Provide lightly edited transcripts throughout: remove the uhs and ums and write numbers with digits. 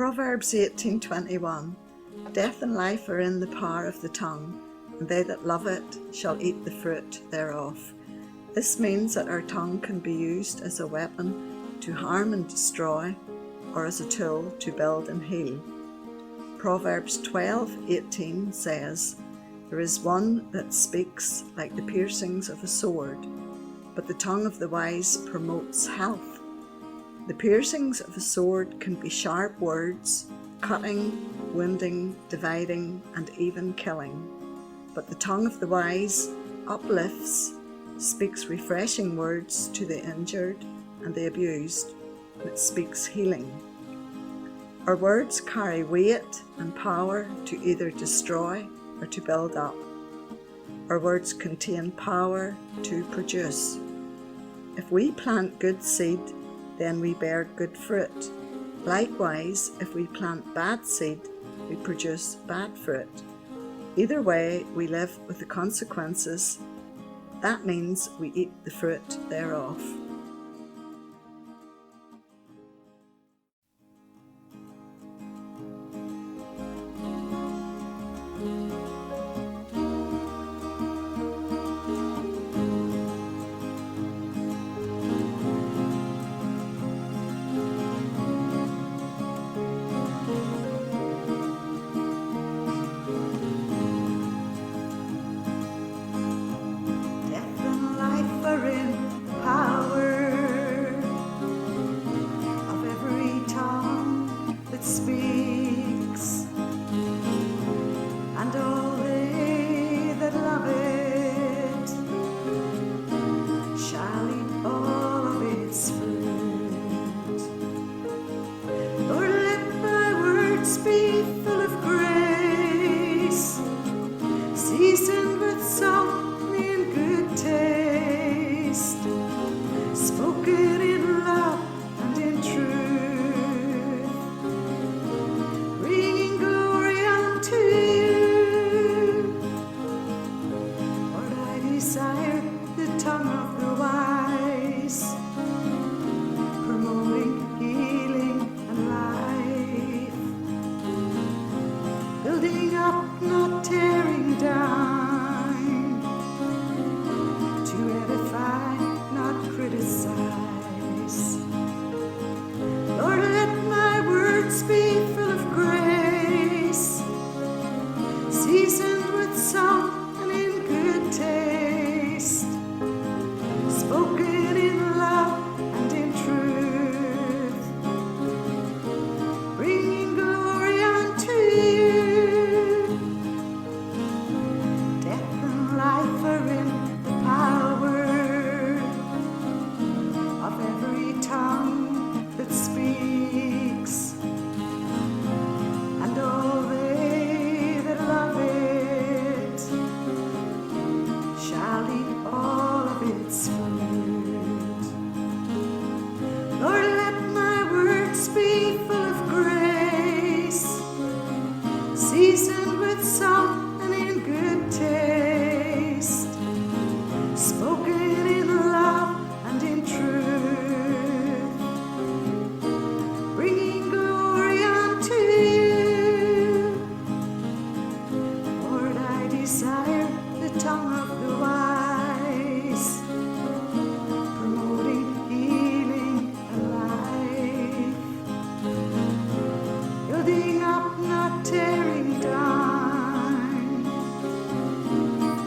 Proverbs 18:21. Death and life are in the power of the tongue, and they that love it shall eat the fruit thereof. This means that our tongue can be used as a weapon to harm and destroy, or as a tool to build and heal. Proverbs 12:18 says, "There is one that speaks like the piercings of a sword, but the tongue of the wise promotes health." The piercings of a sword can be sharp words, cutting, wounding, dividing, and even killing. But the tongue of the wise uplifts, speaks refreshing words to the injured and the abused, and it speaks healing. Our words carry weight and power to either destroy or to build up. Our words contain power to produce. If we plant good seed, then we bear good fruit. Likewise, if we plant bad seed, we produce bad fruit. Either way, we live with the consequences. That means we eat the fruit thereof. Seasoned with salt and good taste, spoken in love and in truth, bringing glory unto you. Lord, I desire the tongue of the wise, promoting healing and life, building up, not tearing down, to edify, not criticize. Lord, let my words be full of grace, seasoned with salt and in good taste, spoken in love and in truth, bringing glory unto you. Death and life are in the power of every tongue that speaks, and all they that love it shall eat all of its fruit. Lord, let my words be full of grace, seasoned with salt and in good taste, spoken in love and in truth, bringing glory unto you. Lord, I desire the tongue of the wise, promoting healing and life, building up, not tearing down,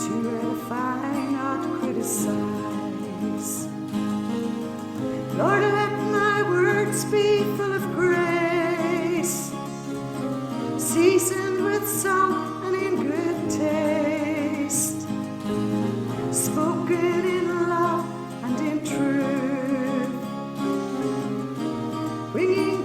to edify, not criticize. Lord, let my words be full of grace, seasoned with salt and in good taste, spoken in love and in truth, bringing